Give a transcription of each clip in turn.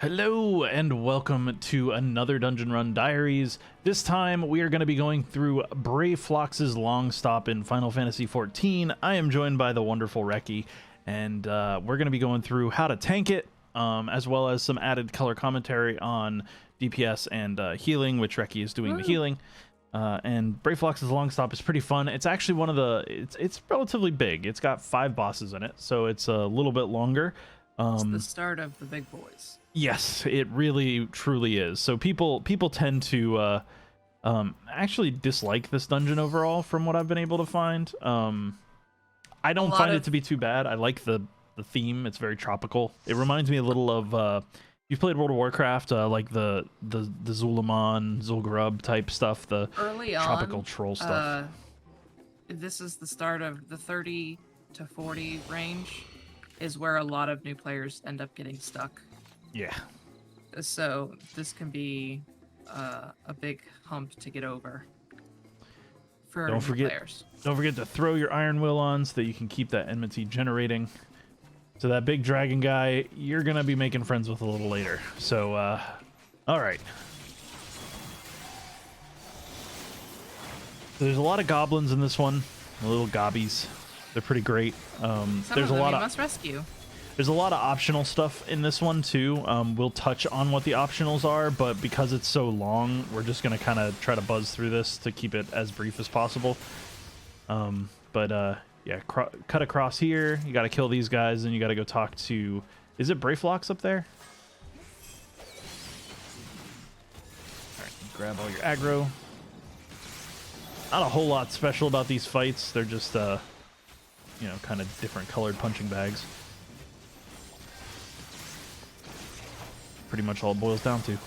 Hello and welcome to another Dungeon Run Diaries. This time we are going to be going through BRAYFLOX'S Longstop in Final Fantasy XIV. I am joined by the wonderful Reki, and we're going to be going through how to tank it, as well as some added color commentary on DPS and healing, which Reki is doing the healing. And BRAYFLOX'S Longstop is pretty fun. It's actually one of the... It's relatively big. It's got 5 bosses in it, so it's a little bit longer. It's the start of the big boys. Yes, it really truly is. So people tend to actually dislike this dungeon overall, from what I've been able to find. I don't find it to be too bad. I like the theme. It's very tropical. It reminds me a little of you've played World of Warcraft, like the Zulaman, Zul'Gurub type stuff, the early tropical troll stuff. This is the start of the 30 to 40 range, is where a lot of new players end up getting stuck. Yeah. So this can be a big hump to get over for new players. Don't forget to throw your Iron Will on so that you can keep that enmity generating. So that big dragon guy, you're going to be making friends with a little later. So, all right. There's a lot of goblins in this one, the little gobbies. They're pretty great. There's a lot of must rescue. There's a lot of optional stuff in this one too. We'll touch on what the optionals are, but because it's so long, we're just gonna kind of try to buzz through this to keep it as brief as possible. Yeah, cut across here. You got to kill these guys, and you got to go talk to. Is it BRAYFLOX up there? All right, grab all your aggro. Not a whole lot special about these fights. They're just you know, kind of different colored punching bags. Pretty much all it boils down to.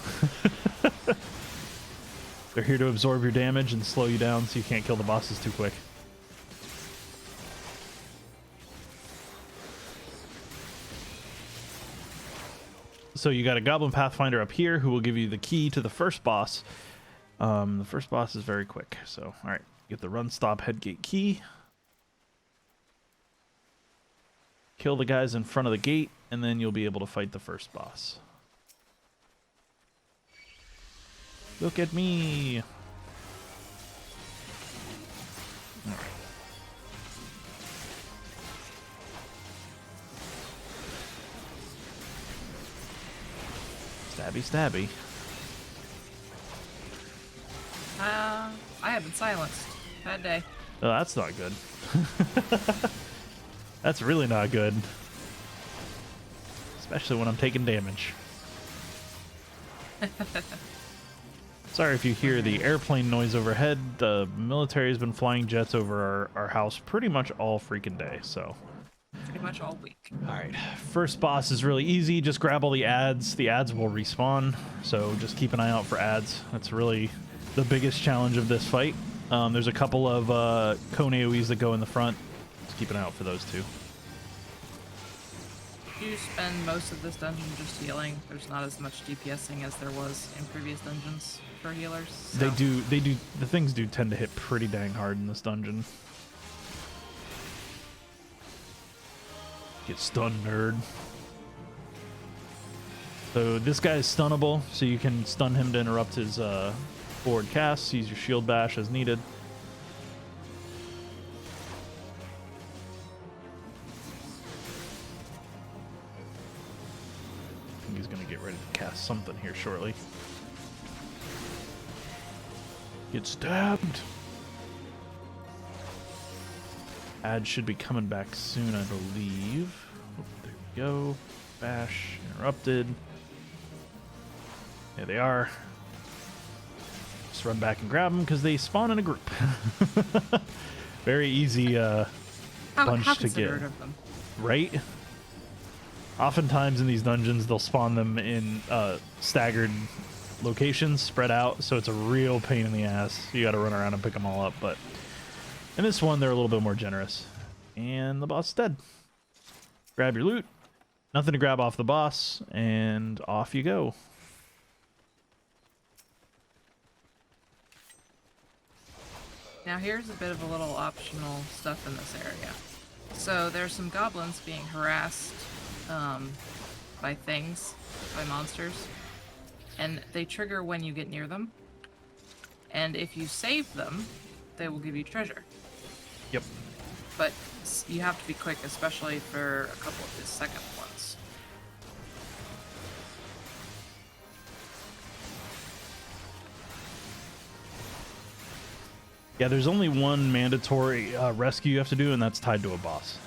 They're here to absorb your damage and slow you down so you can't kill the bosses too quick. So you got a Goblin Pathfinder up here who will give you the key to the first boss. The first boss is very quick. So, all right, get the run stop headgate key. Kill the guys in front of the gate, and then you'll be able to fight the first boss. Look at me. All right. Stabby, stabby. I have been silenced. Bad day. Oh, that's not good. That's really not good. Especially when I'm taking damage. Sorry if you hear the airplane noise overhead. The military has been flying jets over our house pretty much all freaking day, so. Pretty much all week. All right, first boss is really easy. Just grab all the ads. The ads will respawn, so just keep an eye out for ads. That's really the biggest challenge of this fight. There's a couple of cone AoEs that go in the front. Just keep an eye out for those two. You spend most of this dungeon just healing. There's not as much DPSing as there was in previous dungeons for healers. So. They do. The things do tend to hit pretty dang hard in this dungeon. Get stunned, nerd. So this guy is stunnable, so you can stun him to interrupt his forward cast. Use your shield bash as needed. I think he's going to get ready to cast something here shortly. Get stabbed. Ad should be coming back soon, I believe. Oh, there we go. Bash interrupted. There they are. Just run back and grab them because they spawn in a group. Very easy bunch to get. Of them. Right? Oftentimes in these dungeons, they'll spawn them in staggered locations, spread out, so it's a real pain in the ass. You got to run around and pick them all up, but in this one, they're a little bit more generous. And the boss is dead. Grab your loot. Nothing to grab off the boss, and off you go. Now here's a bit of a little optional stuff in this area. So there's some goblins being harassed by things, by monsters, and they trigger when you get near them. And if you save them, they will give you treasure. Yep. But you have to be quick, especially for a couple of the second ones. Yeah, there's only one mandatory rescue you have to do, and that's tied to a boss.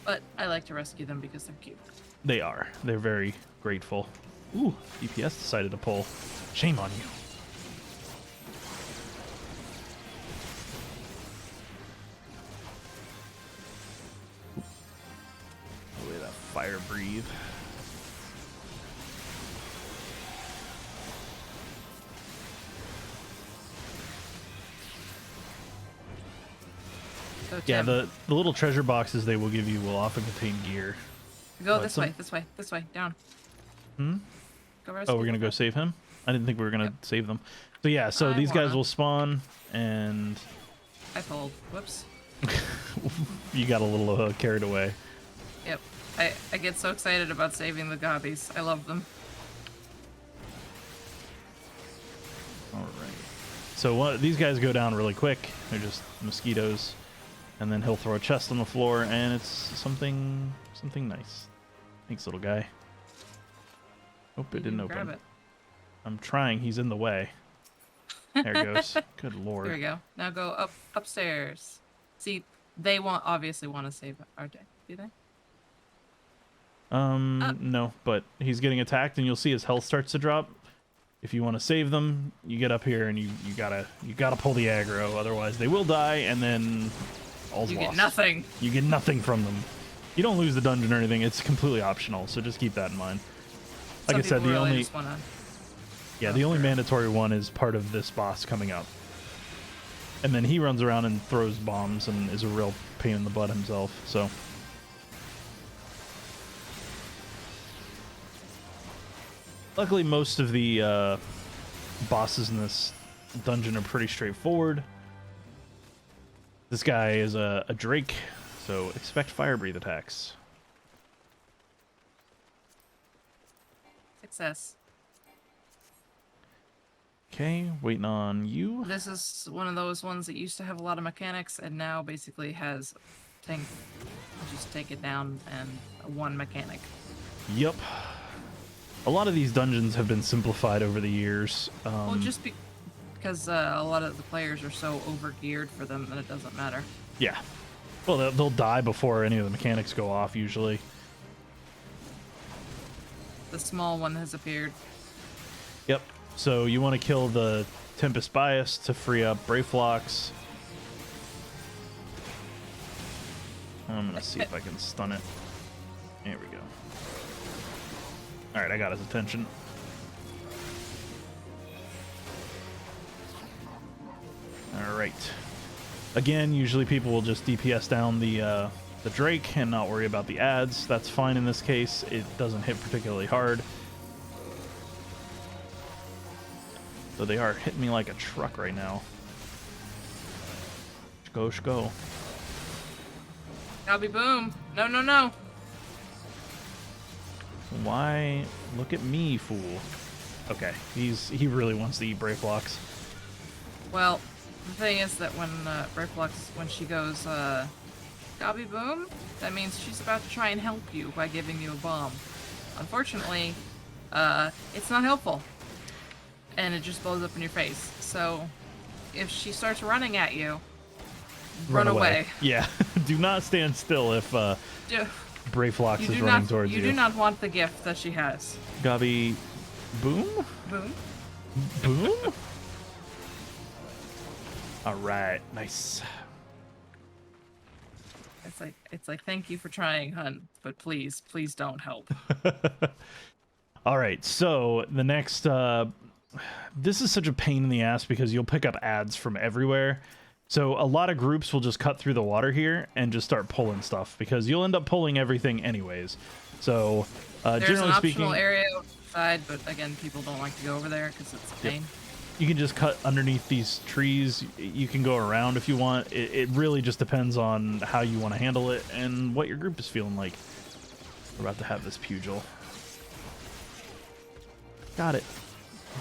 But I like to rescue them because they're cute. They are. They're very grateful. Ooh, DPS decided to pull. Shame on you. Ooh. Look at that fire breathe. So, Yeah, Tim, the little treasure boxes they will give you will often contain gear. go this way, down. Hmm? Go rescue Oh, we're gonna them. go save him? I didn't think we were gonna Yep. save them. So yeah, so I these guys wanna. will spawn, and I pulled. Whoops. you got a little carried away. Yep. I get so excited about saving the gobbies. I love them. All right. So these guys go down really quick. They're just mosquitoes, and then he'll throw a chest on the floor, and it's something nice. Thanks, little guy. Oh, it didn't open. Grab it. I'm trying. He's in the way. There it goes. Good lord. There we go. Now go upstairs. See, they obviously want to save our day. Do they? No, but he's getting attacked, and you'll see his health starts to drop. If you want to save them, you get up here, and you gotta pull the aggro. Otherwise, they will die, and then all's You lost. get nothing. You get nothing from them. You don't lose the dungeon or anything. It's completely optional, so just keep that in mind. Like Some I said, people the really only just wanna... the only mandatory one is part of this boss coming up. And then he runs around and throws bombs and is a real pain in the butt himself. So luckily, most of the bosses in this dungeon are pretty straightforward. This guy is a Drake, so expect fire breathe attacks. Success. Okay, waiting on you. This is one of those ones that used to have a lot of mechanics and now basically has just take it down and one mechanic. Yep. A lot of these dungeons have been simplified over the years. Well, just because a lot of the players are so over-geared for them that it doesn't matter. Yeah. Well, they'll die before any of the mechanics go off, usually. The small one has appeared. Yep. So you want to kill the Tempest Bias to free up BRAYFLOX. I'm going to see if I can stun it. There we go. Alright, I got his attention. Alright. Again, usually people will just DPS down the Drake and not worry about the ads. That's fine in this case. It doesn't hit particularly hard. So they are hitting me like a truck right now. Go. Gobby boom. No, no, no. Why? Look at me, fool. Okay, he really wants to eat BRAYFLOX. Well, the thing is that when BRAYFLOX, when she goes, Gobby boom, that means she's about to try and help you by giving you a bomb. Unfortunately, it's not helpful. And it just blows up in your face. So, if she starts running at you, run away. Yeah, do not stand still if BRAYFLOX is running towards you. You do not want the gift that she has. Gobby, boom? Boom. Boom? Alright, nice. It's like thank you for trying, hun, but please don't help. Alright, so the next this is such a pain in the ass because you'll pick up ads from everywhere. So a lot of groups will just cut through the water here and just start pulling stuff because you'll end up pulling everything anyways. So There's generally an speaking, optional area outside, but again, people don't like to go over there because it's a pain. you can just cut underneath these trees. You can go around if you want. It really just depends on how you want to handle it and what your group is feeling like. We're about to have this pugil. Got it.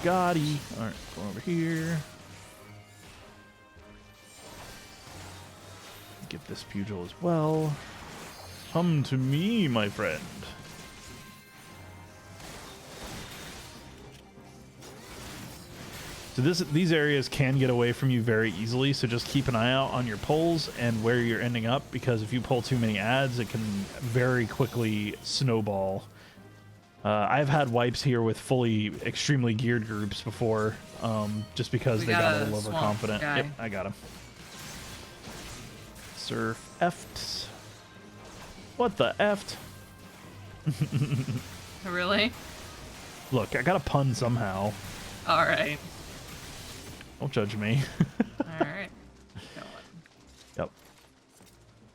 Got-y. Alright, go over here. Get this pugil as well. Come to me, my friend. So these areas can get away from you very easily, so just keep an eye out on your pulls and where you're ending up, because if you pull too many ads, it can very quickly snowball. I've had wipes here with fully extremely geared groups before, just because they got a little overconfident. Yep, I got him. Surf F'd. What the F'd? Really? Look, I got a pun somehow. Alright. Don't judge me. Alright. Yep.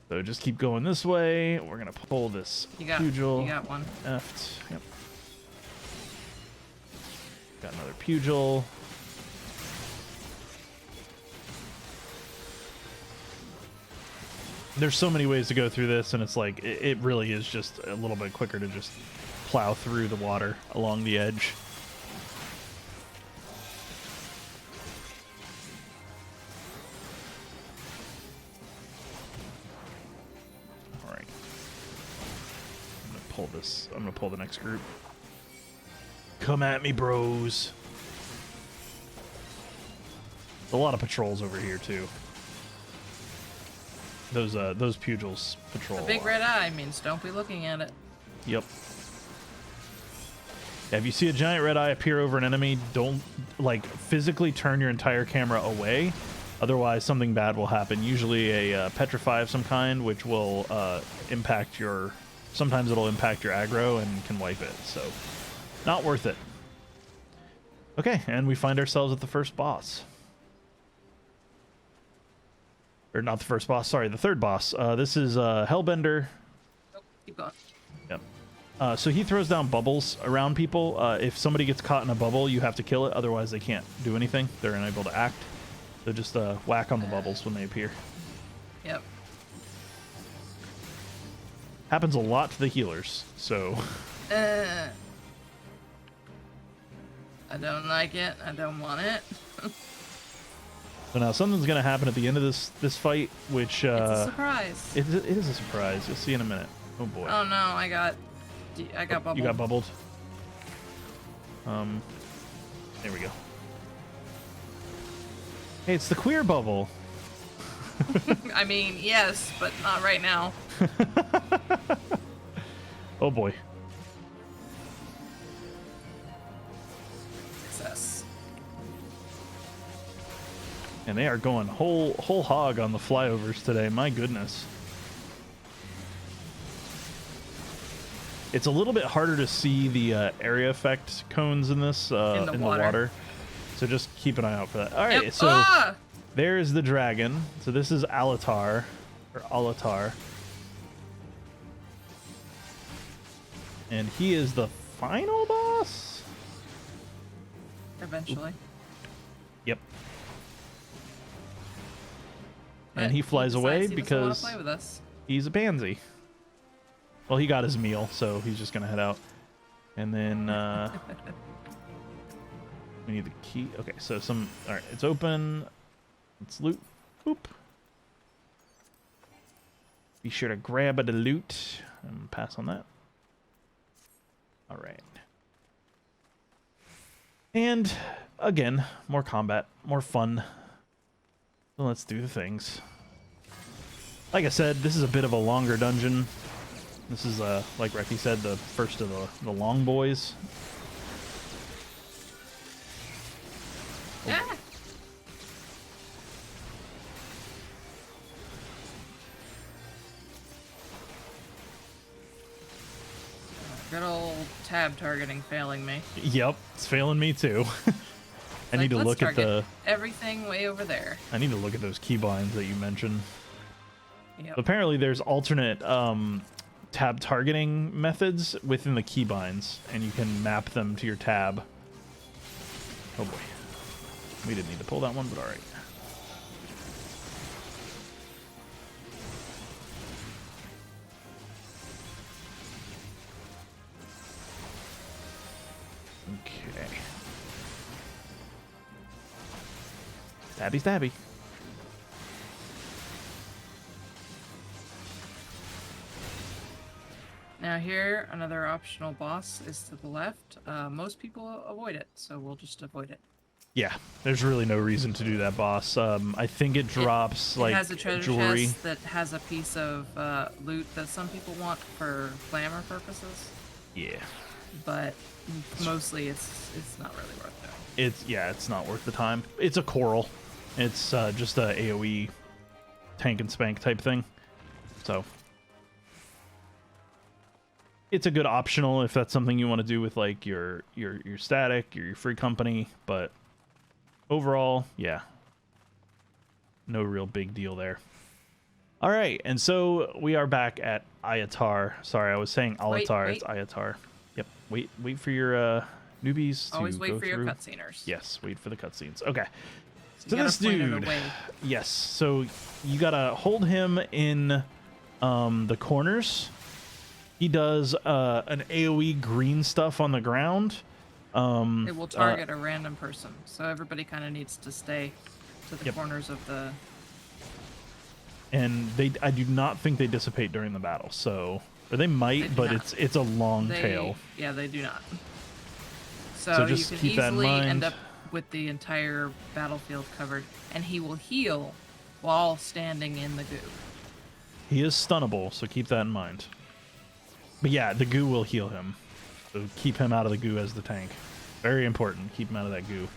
So just keep going this way. We're gonna pull this pugil. You got one. F'd. Yep. Got another pugil. There's so many ways to go through this, and it's like it really is just a little bit quicker to just plow through the water along the edge. All right. I'm gonna pull this. I'm gonna pull the next group. Come at me, bros. There's a lot of patrols over here too. Those pugils patrol. A big red eye means don't be looking at it. Yep. Yeah, if you see a giant red eye appear over an enemy, don't like physically turn your entire camera away. Otherwise, something bad will happen. Usually a petrify of some kind, which will impact your. Sometimes it'll impact your aggro and can wipe it. So, not worth it. Okay, and we find ourselves at the first boss. Or not the first boss, sorry, the third boss. This is Hellbender. Oh, keep going. Yep. So he throws down bubbles around people. If somebody gets caught in a bubble, you have to kill it. Otherwise, they can't do anything. They're unable to act. So just whack on the bubbles when they appear. Yep. Happens a lot to the healers, so... I don't like it. I don't want it. So now something's going to happen at the end of this fight, which... it's a surprise. It is a surprise. You'll see in a minute. Oh, boy. Oh, no. I got bubbled. You got bubbled? There we go. Hey, it's the queer bubble. I mean, yes, but not right now. Oh, boy. Success. And they are going whole hog on the flyovers today. My goodness. It's a little bit harder to see the area effect cones in this in the water. So just keep an eye out for that. All right, yep. so there's the dragon. So this is Alatar, or Alatar. And he is the final boss? Eventually. Yep. And he flies away because play with us. He's a pansy. Well, he got his meal, so he's just gonna head out. And then we need the key. Okay, so all right, it's open. Let's loot. Boop. Be sure to grab the loot and pass on that. All right. And again, more combat, more fun. So let's do the things. Like I said, this is a bit of a longer dungeon. This is, like Reki said, the first of the long boys. Ah. Good old tab targeting failing me. Yep, it's failing me too. I need to look at everything way over there. I need to look at those keybinds that you mentioned. Yep. Apparently there's alternate tab targeting methods within the keybinds, and you can map them to your tab. Oh boy. We didn't need to pull that one, but alright. Stabby, stabby. Now here, another optional boss is to the left. Most people avoid it, so we'll just avoid it. Yeah, there's really no reason to do that boss. I think it drops like it has a treasure jewelry. chest that has a piece of loot that some people want for glamour purposes. Yeah. But mostly it's not really worth it. It's not worth the time. It's a coral. It's just a AoE tank and spank type thing. So it's a good optional if that's something you want to do with like your static, your free company, but overall, yeah. No real big deal there. All right, and so we are back at Ayatar. Sorry, I was saying Alatar. Wait. It's Ayatar. Yep. Wait for your newbies to Always wait go for through. your cutsceners. Yes, wait for the cutscenes. Okay. So this dude. Yes. So you gotta hold him in the corners. He does an AoE green stuff on the ground. It will target a random person, so everybody kind of needs to stay to the corners of the. And I do not think they dissipate during the battle. So, or they might, but not. it's a long tail. Yeah, they do not. So just you can keep that in easily mind. end up with the entire battlefield covered, and he will heal while standing in the goo. He is stunnable, so keep that in mind. But yeah, the goo will heal him. So keep him out of the goo as the tank. Very important. Keep him out of that goo.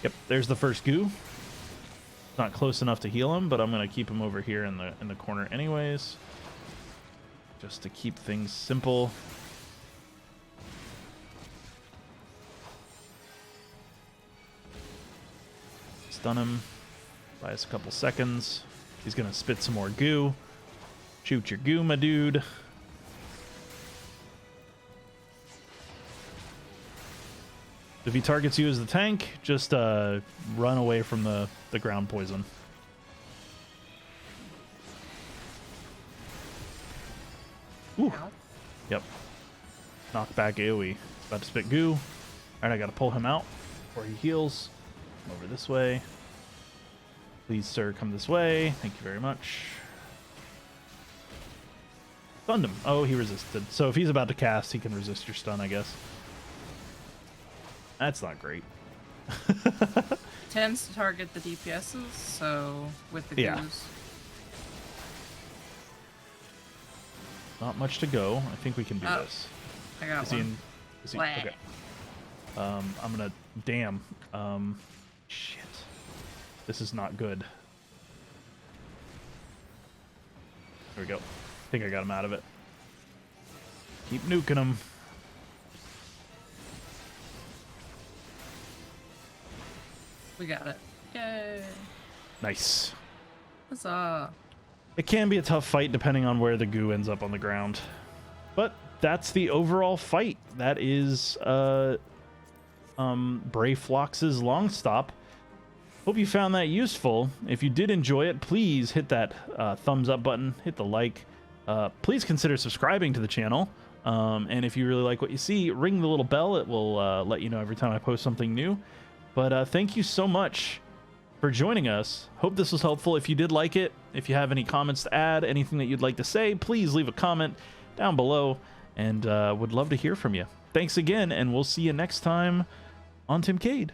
Yep, there's the first goo. Not close enough to heal him, but I'm gonna keep him over here in the corner anyways. Just to keep things simple. Stun him. Buy us a couple seconds. He's gonna spit some more goo. Shoot your goo, my dude. If he targets you as the tank, just run away from the ground poison. Ooh. Ow. Yep. Knockback AoE. About to spit goo. Alright, I gotta pull him out before he heals. Come over this way. Please, sir, come this way. Thank you very much. Stunned him. Oh, he resisted. So if he's about to cast, he can resist your stun, I guess. That's not great. Tends to target the DPSs, so with the goos. Not much to go. I think we can do this. I got one. Okay. I'm gonna. Damn. Shit. This is not good. There we go. I think I got him out of it. Keep nuking him. We got it. Yay. Nice. Huzzah. It can be a tough fight depending on where the goo ends up on the ground. But that's the overall fight. That is BRAYFLOX'S LONGSTOP. Hope you found that useful. If you did enjoy it, please hit that thumbs up button, hit the like. Please consider subscribing to the channel. And if you really like what you see, ring the little bell. It will let you know every time I post something new. But thank you so much for joining us. Hope this was helpful. If you did like it, if you have any comments to add, anything that you'd like to say, please leave a comment down below, and would love to hear from you. Thanks again, and we'll see you next time on Timcade.